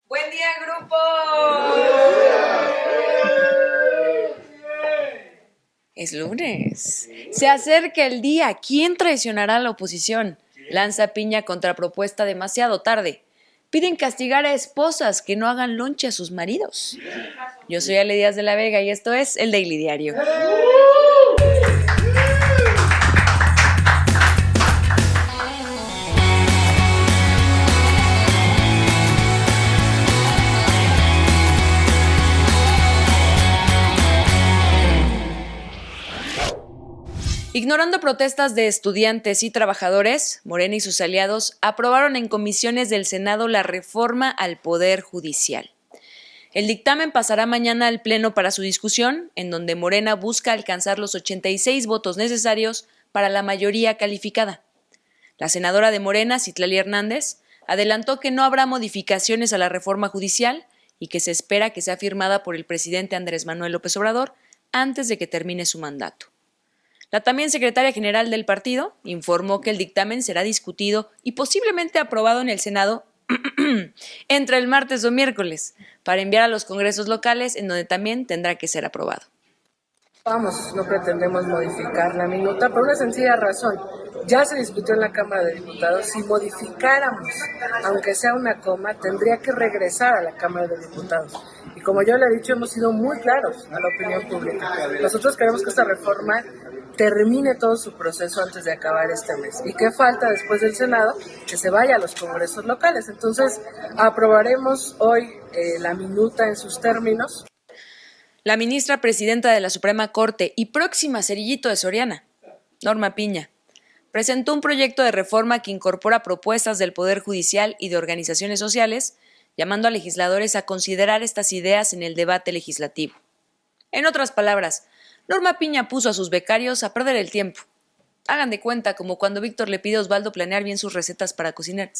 Buen día, grupo. Es lunes. Se acerca el día. ¿Quién traicionará a la oposición? Lanza piña contra propuesta demasiado tarde. Piden castigar a esposas que no hagan lonche a sus maridos. Yo soy Ale Díaz de la Vega y esto es el Daily Diario. Ignorando protestas de estudiantes y trabajadores, Morena y sus aliados aprobaron en comisiones del Senado la reforma al Poder Judicial. El dictamen pasará mañana al Pleno para su discusión, en donde Morena busca alcanzar los 86 votos necesarios para la mayoría calificada. La senadora de Morena, Citlali Hernández, adelantó que no habrá modificaciones a la reforma judicial y que se espera que sea firmada por el presidente Andrés Manuel López Obrador antes de que termine su mandato. La también secretaria general del partido informó que el dictamen será discutido y posiblemente aprobado en el Senado entre el martes o miércoles, para enviar a los congresos locales, en donde también tendrá que ser aprobado. No pretendemos modificar la minuta por una sencilla razón. Ya se discutió en la Cámara de Diputados. Si modificáramos, aunque sea una coma, tendría que regresar a la Cámara de Diputados. Y como yo le he dicho, hemos sido muy claros a la opinión pública. Nosotros queremos que esta reforma termine todo su proceso antes de acabar este mes. ¿Y qué falta después del Senado? Que se vaya a los congresos locales. Entonces, aprobaremos hoy la minuta en sus términos. La ministra presidenta de la Suprema Corte y próxima cerillito de Soriana, Norma Piña, presentó un proyecto de reforma que incorpora propuestas del Poder Judicial y de organizaciones sociales, llamando a legisladores a considerar estas ideas en el debate legislativo. En otras palabras, Norma Piña puso a sus becarios a perder el tiempo. Hagan de cuenta como cuando Víctor le pide a Osvaldo planear bien sus recetas para cocinar.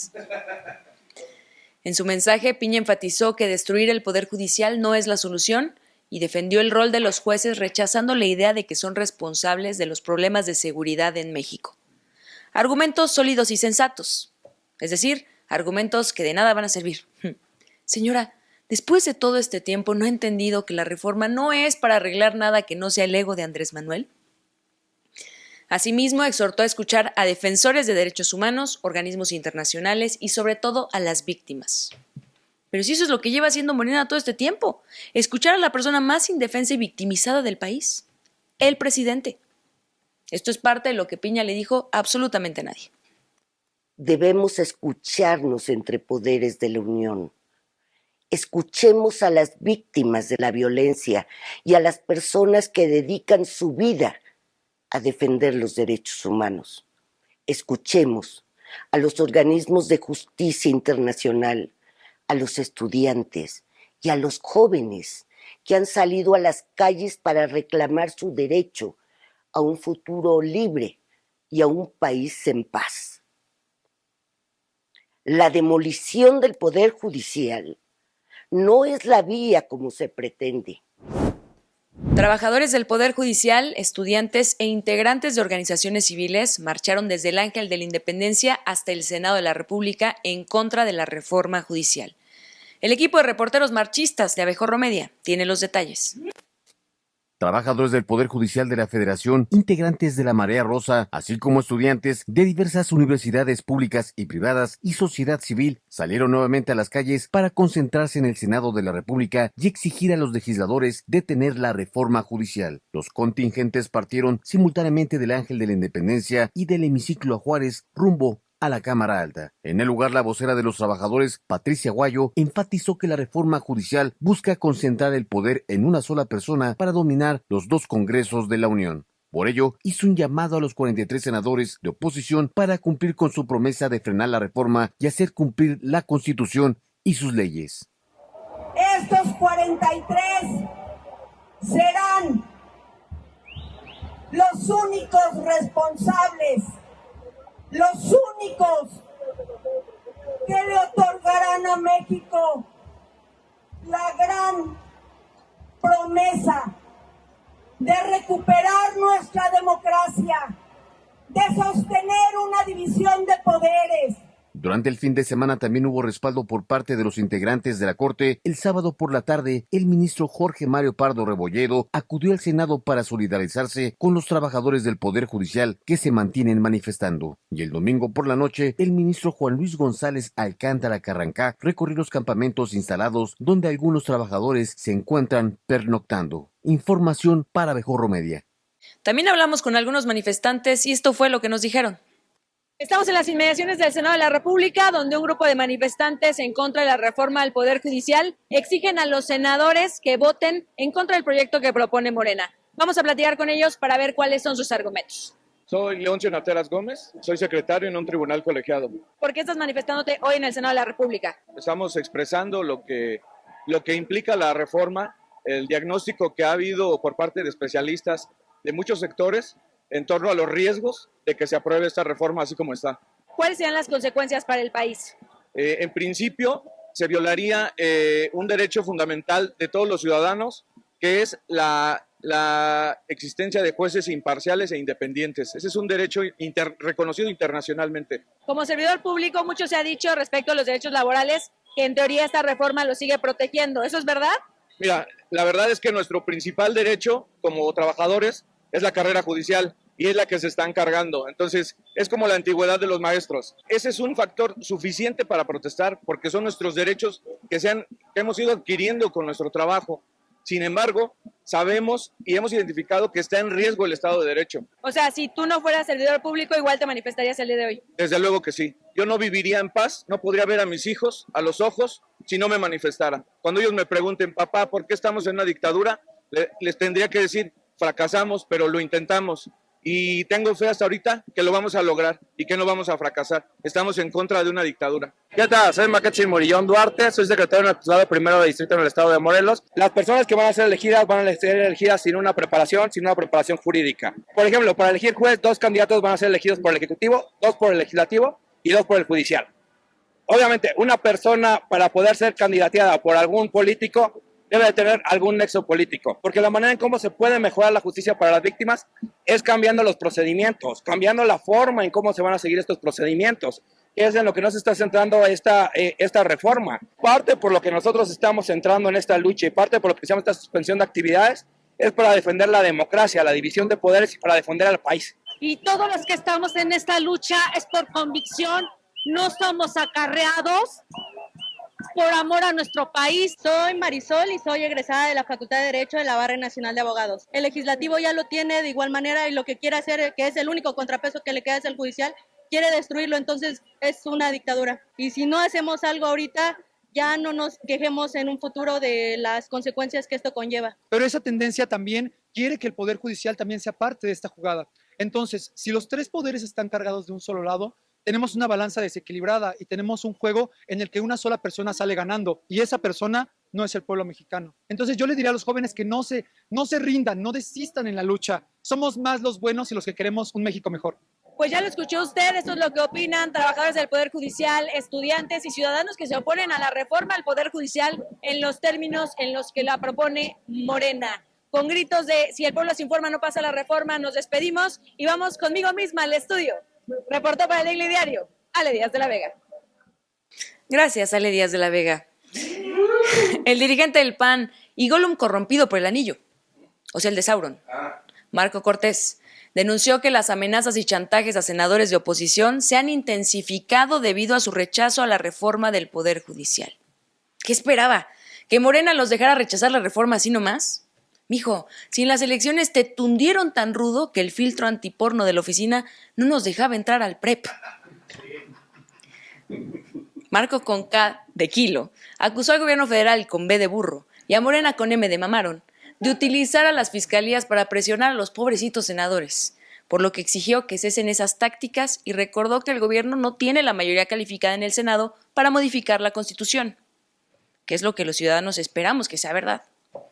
En su mensaje, Piña enfatizó que destruir el Poder Judicial no es la solución y defendió el rol de los jueces, rechazando la idea de que son responsables de los problemas de seguridad en México. Argumentos sólidos y sensatos, es decir, argumentos que de nada van a servir. Señora, después de todo este tiempo, ¿no ha entendido que la reforma no es para arreglar nada que no sea el ego de Andrés Manuel? Asimismo, exhortó a escuchar a defensores de derechos humanos, organismos internacionales y sobre todo a las víctimas. Pero si eso es lo que lleva haciendo Morena todo este tiempo, escuchar a la persona más indefensa y victimizada del país, el presidente. Esto es parte de lo que Piña le dijo a absolutamente nadie. Debemos escucharnos entre poderes de la Unión. Escuchemos a las víctimas de la violencia y a las personas que dedican su vida a defender los derechos humanos. Escuchemos a los organismos de justicia internacional, a los estudiantes y a los jóvenes que han salido a las calles para reclamar su derecho a un futuro libre y a un país en paz. La demolición del Poder Judicial no es la vía como se pretende. Trabajadores del Poder Judicial, estudiantes e integrantes de organizaciones civiles marcharon desde el Ángel de la Independencia hasta el Senado de la República en contra de la reforma judicial. El equipo de reporteros marchistas de Abejorro Media tiene los detalles. Trabajadores del Poder Judicial de la Federación, integrantes de la Marea Rosa, así como estudiantes de diversas universidades públicas y privadas y sociedad civil, salieron nuevamente a las calles para concentrarse en el Senado de la República y exigir a los legisladores detener la reforma judicial. Los contingentes partieron simultáneamente del Ángel de la Independencia y del Hemiciclo a Juárez rumbo a la Cámara Alta. En el lugar, la vocera de los trabajadores, Patricia Guayo, enfatizó que la reforma judicial busca concentrar el poder en una sola persona para dominar los dos congresos de la Unión. Por ello, hizo un llamado a los 43 senadores de oposición para cumplir con su promesa de frenar la reforma y hacer cumplir la Constitución y sus leyes. Estos 43 serán los únicos responsables, los únicos que le otorgarán a México la gran promesa de recuperar nuestra democracia, de sostener una división de poderes, Durante el fin de semana también hubo respaldo por parte de los integrantes de la Corte. El sábado por la tarde, el ministro Jorge Mario Pardo Rebolledo acudió al Senado para solidarizarse con los trabajadores del Poder Judicial que se mantienen manifestando. Y el domingo por la noche, el ministro Juan Luis González Alcántara Carrancá recorrió los campamentos instalados donde algunos trabajadores se encuentran pernoctando. Información para Abejorro Media. También hablamos con algunos manifestantes y esto fue lo que nos dijeron. Estamos en las inmediaciones del Senado de la República, donde un grupo de manifestantes en contra de la reforma al Poder Judicial exigen a los senadores que voten en contra del proyecto que propone Morena. Vamos a platicar con ellos para ver cuáles son sus argumentos. Soy Leoncio Nateras Gómez, soy secretario en un tribunal colegiado. ¿Por qué estás manifestándote hoy en el Senado de la República? Estamos expresando lo que implica la reforma, el diagnóstico que ha habido por parte de especialistas de muchos sectores en torno a los riesgos de que se apruebe esta reforma así como está. ¿Cuáles serían las consecuencias para el país? En principio, se violaría un derecho fundamental de todos los ciudadanos, que es la existencia de jueces imparciales e independientes. Ese es un derecho reconocido internacionalmente. Como servidor público, mucho se ha dicho respecto a los derechos laborales, que en teoría esta reforma los sigue protegiendo. ¿Eso es verdad? Mira, la verdad es que nuestro principal derecho como trabajadores es la carrera judicial y es la que se están cargando. Entonces, es como la antigüedad de los maestros. Ese es un factor suficiente para protestar porque son nuestros derechos que hemos ido adquiriendo con nuestro trabajo. Sin embargo, sabemos y hemos identificado que está en riesgo el Estado de Derecho. O sea, si tú no fueras servidor público, igual te manifestarías el día de hoy. Desde luego que sí. Yo no viviría en paz, no podría ver a mis hijos a los ojos si no me manifestara. Cuando ellos me pregunten, papá, ¿por qué estamos en una dictadura? Les tendría que decir, fracasamos, pero lo intentamos. Y tengo fe hasta ahorita que lo vamos a lograr y que no vamos a fracasar. Estamos en contra de una dictadura. ¿Qué tal? Soy Macachín Morillón Duarte, soy secretario en el Juzgado Primero de Distrito en el Estado de Morelos. Las personas que van a ser elegidas van a ser elegidas sin una preparación jurídica. Por ejemplo, para elegir juez, 2 candidatos van a ser elegidos por el Ejecutivo, 2 por el Legislativo y 2 por el Judicial. Obviamente, una persona para poder ser candidateada por algún político debe de tener algún nexo político, porque la manera en cómo se puede mejorar la justicia para las víctimas es cambiando los procedimientos, cambiando la forma en cómo se van a seguir estos procedimientos, que es en lo que nos está centrando esta reforma. Parte por lo que nosotros estamos centrando en esta lucha y parte por lo que se llama esta suspensión de actividades es para defender la democracia, la división de poderes y para defender al país. Y todos los que estamos en esta lucha es por convicción, no somos acarreados, por amor a nuestro país. Soy Marisol y soy egresada de la Facultad de Derecho de la Barra Nacional de Abogados. El legislativo ya lo tiene de igual manera y lo que quiere hacer, que es el único contrapeso que le queda, es el judicial, quiere destruirlo, entonces es una dictadura. Y si no hacemos algo ahorita, ya no nos quejemos en un futuro de las consecuencias que esto conlleva. Pero esa tendencia también quiere que el Poder Judicial también sea parte de esta jugada. Entonces, si los 3 poderes están cargados de un solo lado, tenemos una balanza desequilibrada y tenemos un juego en el que una sola persona sale ganando y esa persona no es el pueblo mexicano. Entonces yo le diría a los jóvenes que no se rindan, no desistan en la lucha. Somos más los buenos y los que queremos un México mejor. Pues ya lo escuchó usted, esto es lo que opinan trabajadores del Poder Judicial, estudiantes y ciudadanos que se oponen a la reforma al Poder Judicial en los términos en los que la propone Morena. Con gritos de si el pueblo se informa no pasa la reforma, nos despedimos y vamos conmigo misma al estudio. Reportó para el Daily Diario, Ale Díaz de la Vega. Gracias, Ale Díaz de la Vega. El dirigente del PAN y Gollum corrompido por el anillo, o sea, el de Sauron, Marco Cortés, denunció que las amenazas y chantajes a senadores de oposición se han intensificado debido a su rechazo a la reforma del Poder Judicial. ¿Qué esperaba? ¿Que Morena los dejara rechazar la reforma así nomás? Mijo, si en las elecciones te tundieron tan rudo que el filtro antiporno de la oficina no nos dejaba entrar al PREP. Marco con K de kilo acusó al gobierno federal con B de burro y a Morena con M de mamaron de utilizar a las fiscalías para presionar a los pobrecitos senadores, por lo que exigió que cesen esas tácticas y recordó que el gobierno no tiene la mayoría calificada en el Senado para modificar la Constitución, que es lo que los ciudadanos esperamos que sea verdad.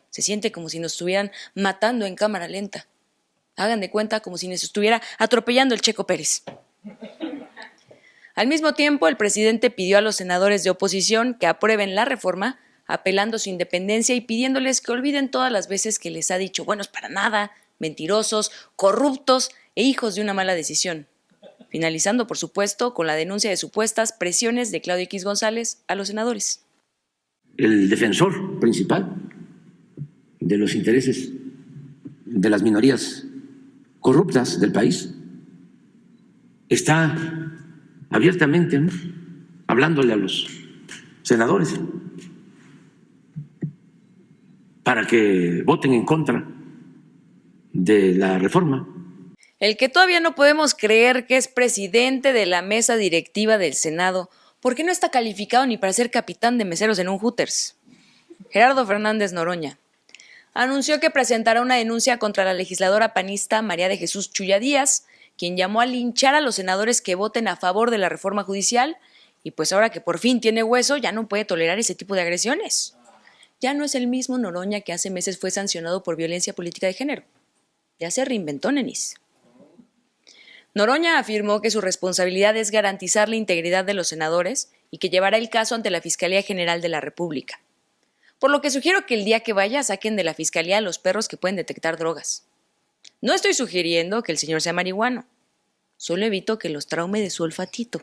Se siente como si nos estuvieran matando en cámara lenta. Hagan de cuenta como si nos estuviera atropellando el Checo Pérez. Al mismo tiempo, el presidente pidió a los senadores de oposición que aprueben la reforma, apelando a su independencia y pidiéndoles que olviden todas las veces que les ha dicho buenos para nada, mentirosos, corruptos e hijos de una mala decisión. finalizando, por supuesto, con la denuncia de supuestas presiones de Claudio X González a los senadores. El defensor principal de los intereses de las minorías corruptas del país está abiertamente, ¿no?, hablándole a los senadores para que voten en contra de la reforma. El que todavía no podemos creer que es presidente de la mesa directiva del Senado, porque no está calificado ni para ser capitán de meseros en un Hooters. Gerardo Fernández Noroña anunció que presentará una denuncia contra la legisladora panista María de Jesús Chuya Díaz, quien llamó a linchar a los senadores que voten a favor de la reforma judicial, y pues ahora que por fin tiene hueso, ya no puede tolerar ese tipo de agresiones. Ya no es el mismo Noroña que hace meses fue sancionado por violencia política de género. Ya se reinventó, nenis. Noroña afirmó que su responsabilidad es garantizar la integridad de los senadores y que llevará el caso ante la Fiscalía General de la República. Por lo que sugiero que el día que vaya saquen de la Fiscalía a los perros que pueden detectar drogas. No estoy sugiriendo que el señor sea marihuano, solo evito que los traume de su olfatito.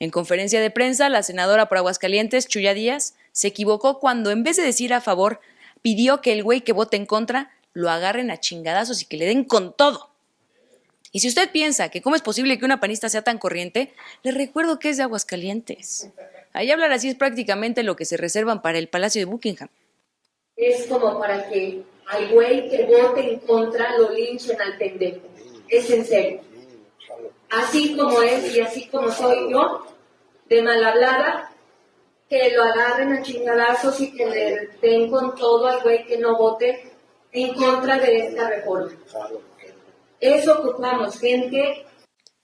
En conferencia de prensa, la senadora por Aguascalientes, Chuya Díaz, se equivocó cuando en vez de decir a favor, pidió que el güey que vote en contra lo agarren a chingadazos y que le den con todo. Y si usted piensa que cómo es posible que una panista sea tan corriente, le recuerdo que es de Aguascalientes. Ahí hablar así es prácticamente lo que se reservan para el Palacio de Buckingham. Es como para que al güey que vote en contra lo linchen al pendejo. Es en serio. Así como es y así como soy yo, de mal hablada, que lo agarren a chingadazos y que le den con todo al güey que no vote en contra de esta reforma. Eso ocupamos, gente.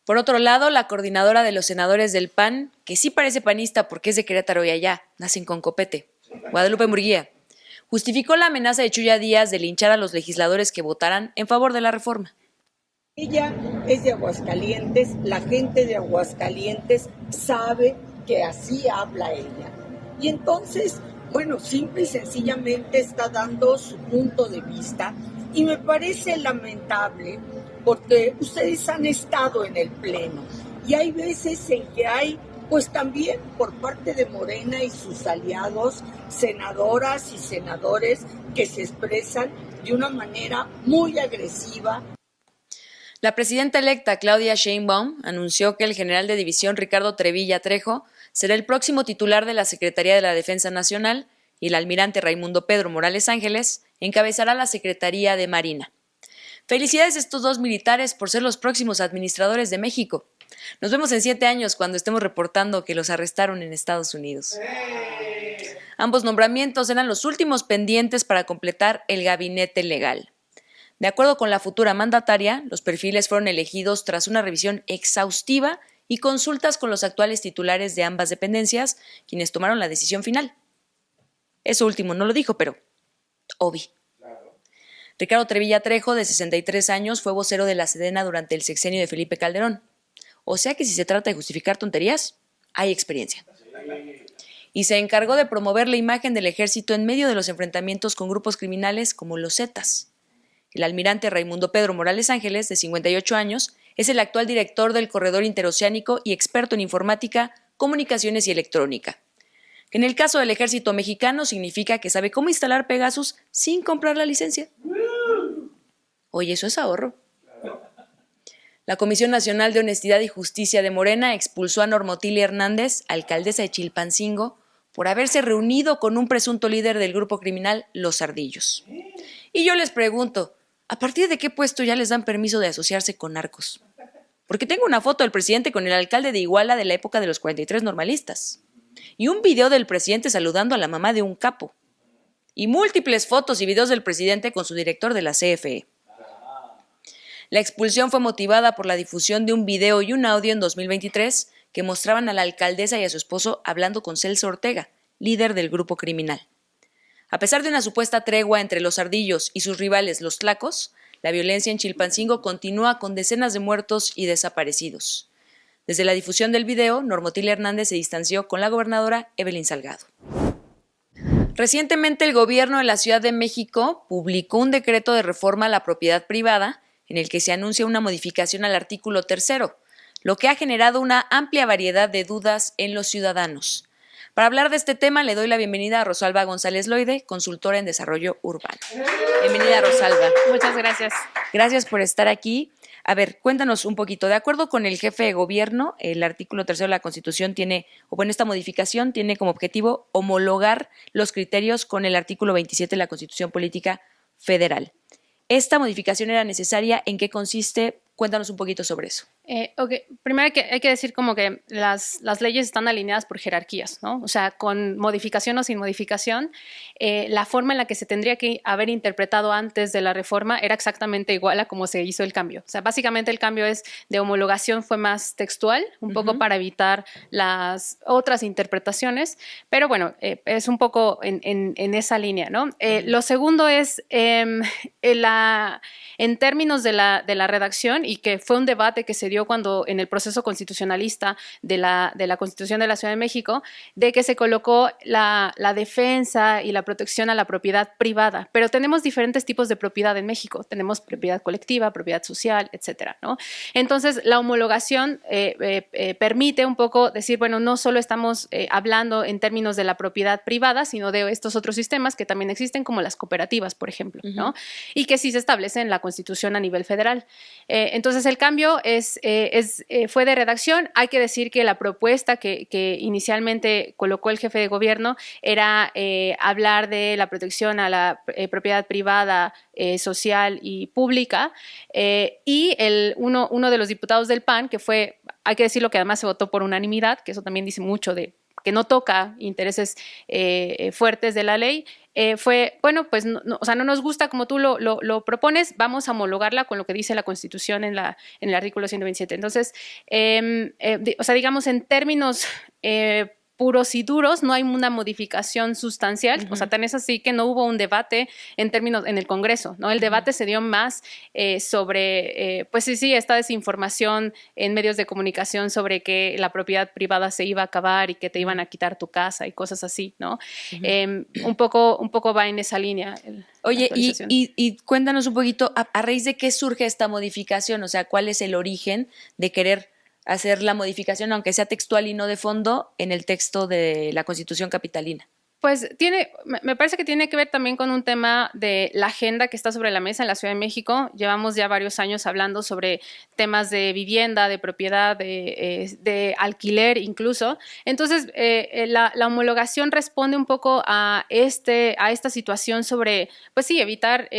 Por otro lado, la coordinadora de los senadores del PAN, que sí parece panista porque es de Querétaro y allá, nacen con copete, Guadalupe Murguía, justificó la amenaza de Chuya Díaz de linchar a los legisladores que votaran en favor de la reforma. Ella es de Aguascalientes, la gente de Aguascalientes sabe que así habla ella. Y entonces, bueno, simple y sencillamente está dando su punto de vista y me parece lamentable porque ustedes han estado en el Pleno y hay veces en que hay, pues también por parte de Morena y sus aliados, senadoras y senadores que se expresan de una manera muy agresiva. La presidenta electa Claudia Sheinbaum anunció que el general de división Ricardo Trevilla Trejo será el próximo titular de la Secretaría de la Defensa Nacional y el almirante Raimundo Pedro Morales Ángeles encabezará la Secretaría de Marina. Felicidades a estos dos militares por ser los próximos administradores de México. Nos vemos en 7 años cuando estemos reportando que los arrestaron en Estados Unidos. Ambos nombramientos eran los últimos pendientes para completar el gabinete legal. De acuerdo con la futura mandataria, los perfiles fueron elegidos tras una revisión exhaustiva y consultas con los actuales titulares de ambas dependencias, quienes tomaron la decisión final. Eso último no lo dijo, pero obvio. Ricardo Trevilla Trejo, de 63 años, fue vocero de la Sedena durante el sexenio de Felipe Calderón. O sea que si se trata de justificar tonterías, hay experiencia. Y se encargó de promover la imagen del ejército en medio de los enfrentamientos con grupos criminales como los Zetas. El almirante Raimundo Pedro Morales Ángeles, de 58 años, es el actual director del Corredor Interoceánico y experto en informática, comunicaciones y electrónica. Que en el caso del ejército mexicano significa que sabe cómo instalar Pegasus sin comprar la licencia. Oye, eso es ahorro. La Comisión Nacional de Honestidad y Justicia de Morena expulsó a Norma Otilia Hernández, alcaldesa de Chilpancingo, por haberse reunido con un presunto líder del grupo criminal Los Ardillos. Y yo les pregunto, ¿a partir de qué puesto ya les dan permiso de asociarse con narcos? Porque tengo una foto del presidente con el alcalde de Iguala de la época de los 43 normalistas. Y un video del presidente saludando a la mamá de un capo. Y múltiples fotos y videos del presidente con su director de la CFE. La expulsión fue motivada por la difusión de un video y un audio en 2023 que mostraban a la alcaldesa y a su esposo hablando con Celso Ortega, líder del grupo criminal. A pesar de una supuesta tregua entre los Ardillos y sus rivales los Tlacos, la violencia en Chilpancingo continúa con decenas de muertos y desaparecidos. Desde la difusión del video, Norma Otilia Hernández se distanció con la gobernadora Evelyn Salgado. Recientemente el gobierno de la Ciudad de México publicó un decreto de reforma a la propiedad privada en el que se anuncia una modificación al artículo 3º, lo que ha generado una amplia variedad de dudas en los ciudadanos. Para hablar de este tema, le doy la bienvenida a Rosalba González Loide, consultora en desarrollo urbano. Bienvenida, Rosalba. Muchas gracias. Gracias por estar aquí. A ver, cuéntanos un poquito. De acuerdo con el jefe de gobierno, el artículo 3º de la Constitución esta modificación tiene como objetivo homologar los criterios con el artículo 27 de la Constitución Política Federal. ¿Esta modificación era necesaria? ¿En qué consiste? Cuéntanos un poquito sobre eso. Primero hay que decir como que las leyes están alineadas por jerarquías, ¿no? O sea, con modificación o sin modificación, la forma en la que se tendría que haber interpretado antes de la reforma era exactamente igual a cómo se hizo el cambio. O sea, básicamente el cambio de homologación fue más textual, un poco para evitar las otras interpretaciones, pero bueno, es un poco en esa línea, ¿no? Lo segundo es en términos de la redacción, y que fue un debate que se dio cuando en el proceso constitucionalista de la Constitución de la Ciudad de México, de que se colocó la defensa y la protección a la propiedad privada, pero tenemos diferentes tipos de propiedad en México. Tenemos propiedad colectiva, propiedad social, etcétera, ¿no? Entonces, la homologación permite un poco decir, bueno, no solo estamos hablando en términos de la propiedad privada, sino de estos otros sistemas que también existen, como las cooperativas, por ejemplo, ¿no? Y que sí se establece en la Constitución a nivel federal. Entonces, el cambio fue de redacción. Hay que decir que la propuesta que inicialmente colocó el jefe de gobierno era hablar de la protección a la propiedad privada, social y pública, y uno de los diputados del PAN, que fue, hay que decirlo que además se votó por unanimidad, que eso también dice mucho de que no toca intereses fuertes de la ley, fue, bueno, pues o sea, no nos gusta como tú lo propones, vamos a homologarla con lo que dice la Constitución en el artículo 127. Entonces, o sea, digamos, en términos puros y duros, no hay una modificación sustancial. O sea, tan es así que no hubo un debate en el Congreso, ¿no? El debate se dio más sobre, pues sí, esta desinformación en medios de comunicación sobre que la propiedad privada se iba a acabar y que te iban a quitar tu casa y cosas así, ¿no? Un poco va en esa línea. Oye, y cuéntanos un poquito, ¿a raíz de qué surge esta modificación? O sea, ¿cuál es el origen de querer hacer la modificación, aunque sea textual y no de fondo, en el texto de la Constitución capitalina? Pues me parece que tiene que ver también con un tema de la agenda que está sobre la mesa en la Ciudad de México. Llevamos ya varios años hablando sobre temas de vivienda, de propiedad, de alquiler incluso. Entonces, la homologación responde un poco a esta situación sobre, pues sí, evitar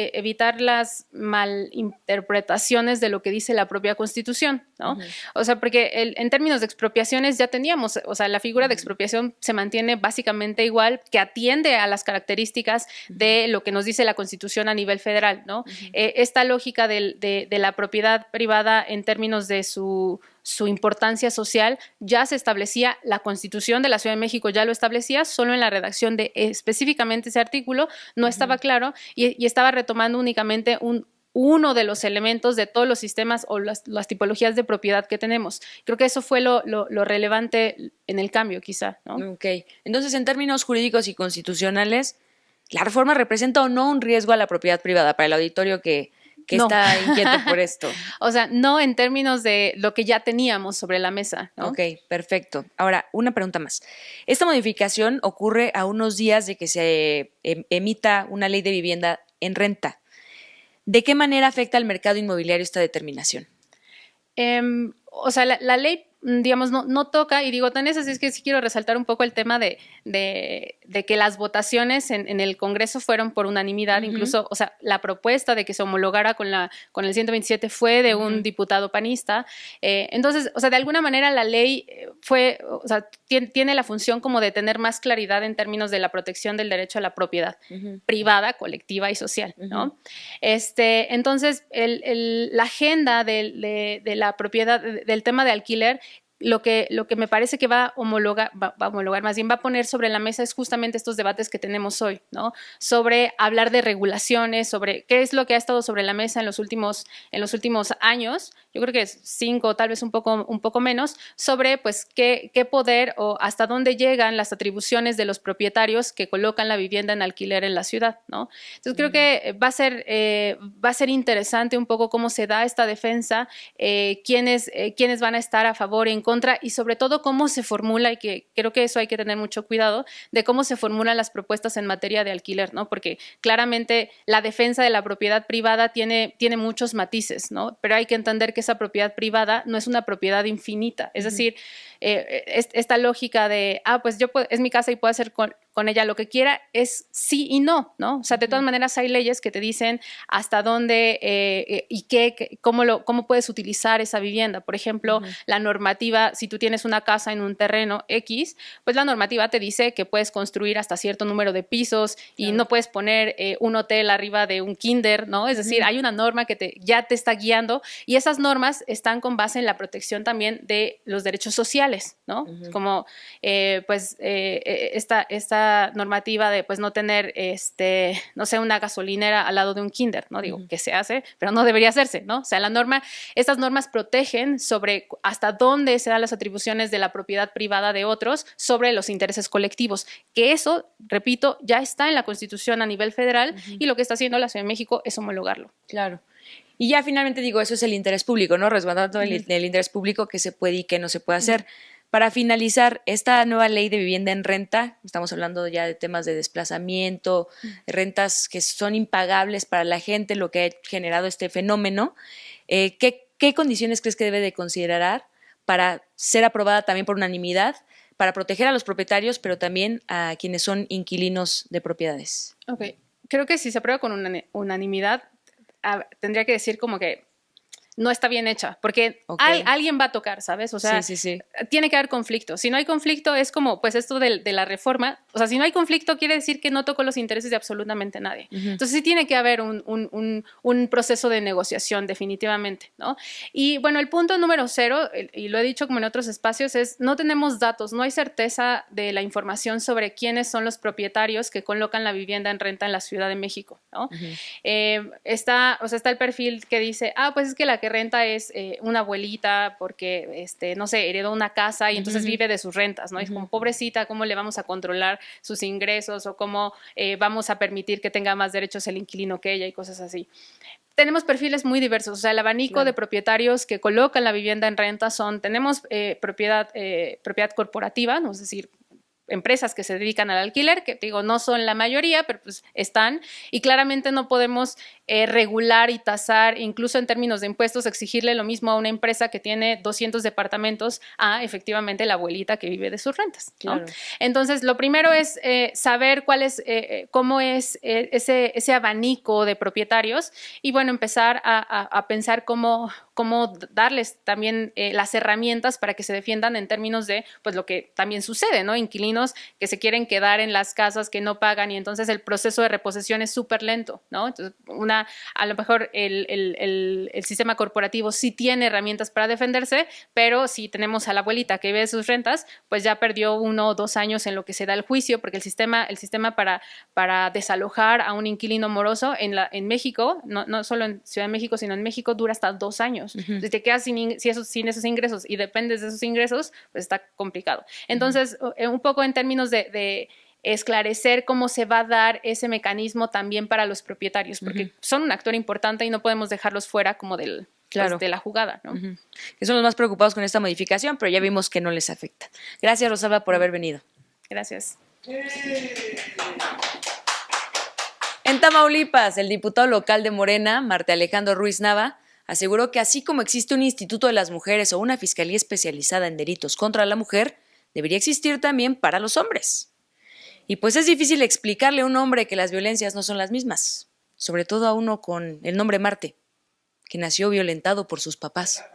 las malinterpretaciones de lo que dice la propia Constitución, ¿no? O sea, porque en términos de expropiaciones ya teníamos, o sea, la figura de expropiación se mantiene básicamente igual, que atiende a las características de lo que nos dice la Constitución a nivel federal, ¿no? Esta lógica de la propiedad privada en términos de su importancia social ya se establecía, la Constitución de la Ciudad de México ya lo establecía, solo en la redacción de específicamente ese artículo no estaba claro y estaba retomando únicamente uno de los elementos de todos los sistemas o las tipologías de propiedad que tenemos. Creo que eso fue lo relevante en el cambio, quizá, ¿no? Ok. Entonces, en términos jurídicos y constitucionales, ¿la reforma representa o no un riesgo a la propiedad privada para el auditorio que no está inquieto por esto? O sea, no en términos de lo que ya teníamos sobre la mesa, ¿no? Ok, perfecto. Ahora, una pregunta más. Esta modificación ocurre a unos días de que se emita una ley de vivienda en renta. ¿De qué manera afecta al mercado inmobiliario esta determinación? O sea, la ley, digamos, no toca, y digo, tan es así, es que sí quiero resaltar un poco el tema de que las votaciones en el Congreso fueron por unanimidad, incluso, o sea, la propuesta de que se homologara con el 127 fue de un diputado panista. Entonces, o sea, de alguna manera la ley o sea, tiene la función como de tener más claridad en términos de la protección del derecho a la propiedad privada, colectiva y social, ¿no? Entonces, la agenda de la propiedad, del tema de alquiler, lo que me parece que va a homologar, más bien va a poner sobre la mesa es justamente estos debates que tenemos hoy, ¿no? Sobre hablar de regulaciones, sobre qué es lo que ha estado sobre la mesa en los últimos años, yo creo que es 5, tal vez un poco menos, sobre pues qué poder o hasta dónde llegan las atribuciones de los propietarios que colocan la vivienda en alquiler en la ciudad, ¿no? Entonces creo que va a ser interesante un poco cómo se da esta defensa, quiénes van a estar a favor y en contra, y sobre todo cómo se formula, y que creo que eso hay que tener mucho cuidado, de cómo se formulan las propuestas en materia de alquiler, ¿no? Porque claramente la defensa de la propiedad privada tiene muchos matices, ¿no? Pero hay que entender que esa propiedad privada no es una propiedad infinita, es decir, esta lógica de, pues es mi casa y puedo hacer con ella lo que quiera, es sí y no, ¿no? O sea, de todas maneras hay leyes que te dicen hasta dónde y cómo puedes utilizar esa vivienda. Por ejemplo, la normativa, si tú tienes una casa en un terreno X, pues la normativa te dice que puedes construir hasta cierto número de pisos y no puedes poner un hotel arriba de un kinder, ¿no? Es decir, hay una norma que ya te está guiando, y esas normas están con base en la protección también de los derechos sociales, ¿no? Como esta normativa de pues no tener no sé, una gasolinera al lado de un kinder, ¿no? Digo, que se hace, pero no debería hacerse, ¿no? O sea, estas normas protegen sobre hasta dónde se dan las atribuciones de la propiedad privada de otros sobre los intereses colectivos, que eso, repito, ya está en la Constitución a nivel federal, y lo que está haciendo la Ciudad de México es homologarlo. Claro. Y ya finalmente digo, eso es el interés público, ¿no? Resguardando el interés público, que se puede y que no se puede hacer. Para finalizar, esta nueva ley de vivienda en renta, estamos hablando ya de temas de desplazamiento, rentas que son impagables para la gente, lo que ha generado este fenómeno. ¿Qué condiciones crees que debe de considerar para ser aprobada también por unanimidad, para proteger a los propietarios, pero también a quienes son inquilinos de propiedades? Ok, creo que si se aprueba con unanimidad, tendría que decir como que no está bien hecha, porque alguien va a tocar, ¿sabes? O sea, tiene que haber conflicto. Si no hay conflicto, es como, pues esto de la reforma, o sea, si no hay conflicto quiere decir que no tocó los intereses de absolutamente nadie. Entonces sí tiene que haber un proceso de negociación definitivamente, ¿no? Y bueno, el punto número 0, y lo he dicho como en otros espacios, es no tenemos datos, no hay certeza de la información sobre quiénes son los propietarios que colocan la vivienda en renta en la Ciudad de México, ¿no? Está el perfil que dice, pues es que la que renta es una abuelita porque, no sé, heredó una casa y entonces vive de sus rentas, ¿no? Es como, pobrecita, ¿cómo le vamos a controlar sus ingresos o cómo vamos a permitir que tenga más derechos el inquilino que ella y cosas así? Tenemos perfiles muy diversos, o sea, el abanico de propietarios que colocan la vivienda en renta tenemos propiedad corporativa, ¿no? Es decir, empresas que se dedican al alquiler, que digo, no son la mayoría, pero pues están, y claramente no podemos regular y tasar, incluso en términos de impuestos, exigirle lo mismo a una empresa que tiene 200 departamentos a efectivamente la abuelita que vive de sus rentas, ¿no? Claro. Entonces, lo primero es saber cómo es ese abanico de propietarios, y bueno, empezar a pensar cómo darles también las herramientas para que se defiendan en términos de pues lo que también sucede, ¿no? Inquilinos que se quieren quedar en las casas que no pagan, y entonces el proceso de reposesión es súper lento, ¿no? Entonces, a lo mejor el sistema corporativo sí tiene herramientas para defenderse, pero si tenemos a la abuelita que ve sus rentas, pues ya perdió 1 o 2 años en lo que se da el juicio, porque el sistema para desalojar a un inquilino moroso en México, no solo en Ciudad de México, sino en México, dura hasta 2 años. Si te quedas sin esos ingresos y dependes de esos ingresos, pues está complicado. Entonces, un poco en términos de esclarecer cómo se va a dar ese mecanismo también para los propietarios, porque son un actor importante y no podemos dejarlos fuera como de la jugada, ¿no? Que son los más preocupados con esta modificación, pero ya vimos que no les afecta. Gracias, Rosalba, por haber venido. Gracias. En Tamaulipas, el diputado local de Morena, Marta Alejandro Ruiz Nava, aseguró que así como existe un Instituto de las Mujeres o una Fiscalía especializada en delitos contra la mujer, debería existir también para los hombres. Y pues es difícil explicarle a un hombre que las violencias no son las mismas, sobre todo a uno con el nombre Marte, que nació violentado por sus papás.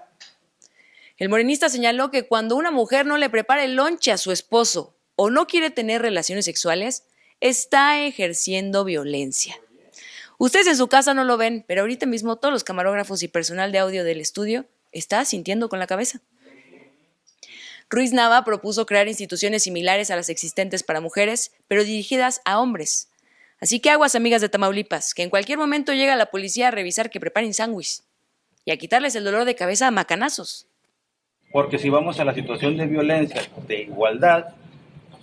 El morenista señaló que cuando una mujer no le prepara el lonche a su esposo o no quiere tener relaciones sexuales, está ejerciendo violencia. Ustedes en su casa no lo ven, pero ahorita mismo todos los camarógrafos y personal de audio del estudio está asintiendo con la cabeza. Ruiz Nava propuso crear instituciones similares a las existentes para mujeres, pero dirigidas a hombres. Así que aguas, amigas de Tamaulipas, que en cualquier momento llega la policía a revisar que preparen sándwich y a quitarles el dolor de cabeza a macanazos. Porque si vamos a la situación de violencia, de igualdad,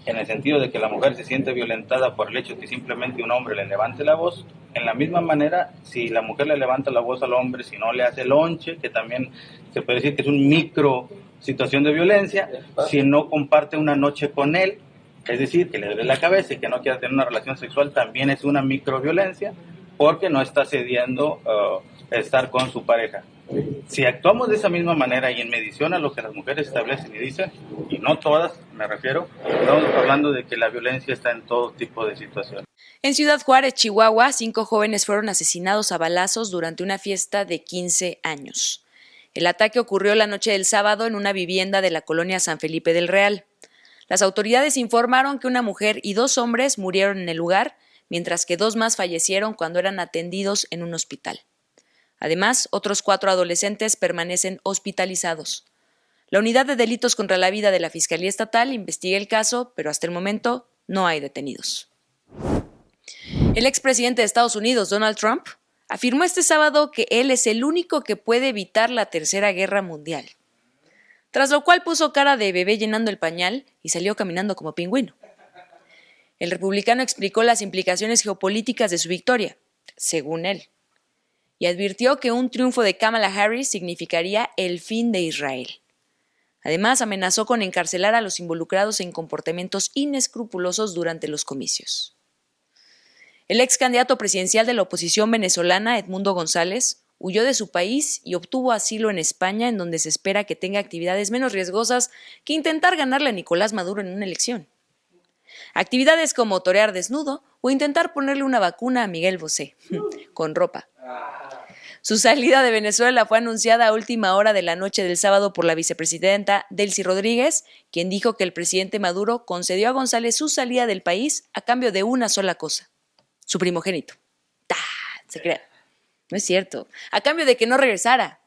en el sentido de que la mujer se siente violentada por el hecho de que simplemente un hombre le levante la voz, en la misma manera, si la mujer le levanta la voz al hombre, si no le hace lonche, que también se puede decir que es un micro situación de violencia, si no comparte una noche con él, es decir, que le duele la cabeza y que no quiera tener una relación sexual, también es una microviolencia, porque no está cediendo estar con su pareja. Si actuamos de esa misma manera y en medición a lo que las mujeres establecen y dicen, y no todas, me refiero, estamos hablando de que la violencia está en todo tipo de situaciones. En Ciudad Juárez, Chihuahua, 5 jóvenes fueron asesinados a balazos durante una fiesta de 15 años. El ataque ocurrió la noche del sábado en una vivienda de la colonia San Felipe del Real. Las autoridades informaron que una mujer y 2 hombres murieron en el lugar, mientras que 2 más fallecieron cuando eran atendidos en un hospital. Además, otros 4 adolescentes permanecen hospitalizados. La Unidad de Delitos contra la Vida de la Fiscalía Estatal investiga el caso, pero hasta el momento no hay detenidos. El expresidente de Estados Unidos, Donald Trump, afirmó este sábado que él es el único que puede evitar la Tercera Guerra Mundial. Tras lo cual puso cara de bebé llenando el pañal y salió caminando como pingüino. El republicano explicó las implicaciones geopolíticas de su victoria, según él, y advirtió que un triunfo de Kamala Harris significaría el fin de Israel. Además, amenazó con encarcelar a los involucrados en comportamientos inescrupulosos durante los comicios. El ex candidato presidencial de la oposición venezolana, Edmundo González, huyó de su país y obtuvo asilo en España, en donde se espera que tenga actividades menos riesgosas que intentar ganarle a Nicolás Maduro en una elección. Actividades como torear desnudo o intentar ponerle una vacuna a Miguel Bosé, con ropa. Su salida de Venezuela fue anunciada a última hora de la noche del sábado por la vicepresidenta Delcy Rodríguez, quien dijo que el presidente Maduro concedió a González su salida del país a cambio de una sola cosa: su primogénito. Se crea. No es cierto. A cambio de que no regresara.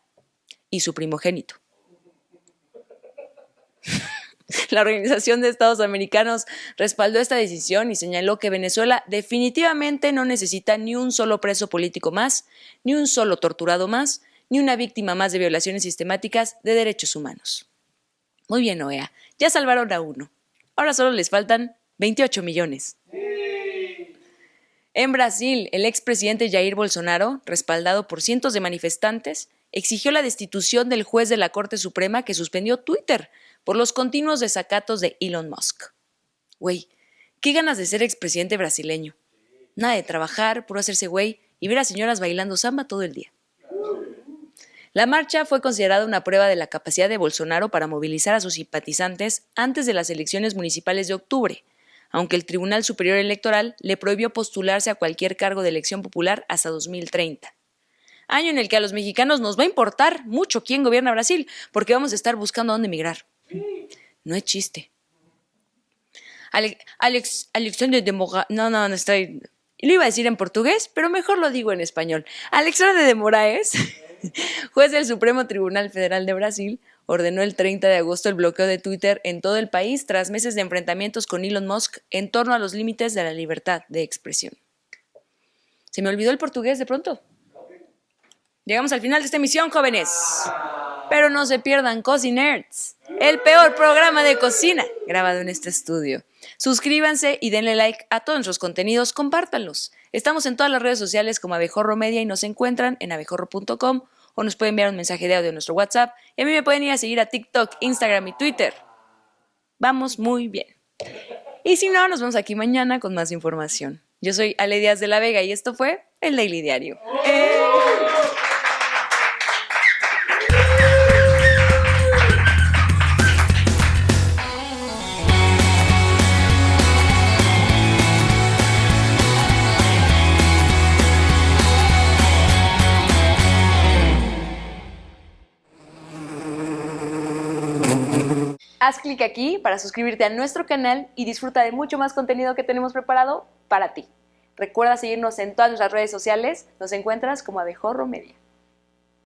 Y su primogénito. La Organización de Estados Americanos respaldó esta decisión y señaló que Venezuela definitivamente no necesita ni un solo preso político más, ni un solo torturado más, ni una víctima más de violaciones sistemáticas de derechos humanos. Muy bien, OEA, ya salvaron a 1. Ahora solo les faltan 28 millones. En Brasil, el expresidente Jair Bolsonaro, respaldado por cientos de manifestantes, exigió la destitución del juez de la Corte Suprema que suspendió Twitter por los continuos desacatos de Elon Musk. Güey, qué ganas de ser expresidente brasileño. Nada de trabajar, puro hacerse güey y ver a señoras bailando samba todo el día. La marcha fue considerada una prueba de la capacidad de Bolsonaro para movilizar a sus simpatizantes antes de las elecciones municipales de octubre, aunque el Tribunal Superior Electoral le prohibió postularse a cualquier cargo de elección popular hasta 2030. Año en el que a los mexicanos nos va a importar mucho quién gobierna Brasil, porque vamos a estar buscando a dónde emigrar. No es chiste. Alexandre de Moraes... No estoy... Lo iba a decir en portugués, pero mejor lo digo en español. Alexandre de Moraes, juez del Supremo Tribunal Federal de Brasil, ordenó el 30 de agosto el bloqueo de Twitter en todo el país tras meses de enfrentamientos con Elon Musk en torno a los límites de la libertad de expresión. Se me olvidó el portugués de pronto. Llegamos al final de esta emisión, jóvenes. Pero no se pierdan Cocinerds, el peor programa de cocina grabado en este estudio. Suscríbanse y denle like a todos nuestros contenidos, compártanlos. Estamos en todas las redes sociales como Abejorro Media y nos encuentran en abejorro.com o nos pueden enviar un mensaje de audio a nuestro WhatsApp y a mí me pueden ir a seguir a TikTok, Instagram y Twitter. Vamos muy bien. Y si no, nos vemos aquí mañana con más información. Yo soy Ale Díaz de la Vega y esto fue el Daily Diario. Haz clic aquí para suscribirte a nuestro canal y disfruta de mucho más contenido que tenemos preparado para ti. Recuerda seguirnos en todas nuestras redes sociales, nos encuentras como Abejorro Media.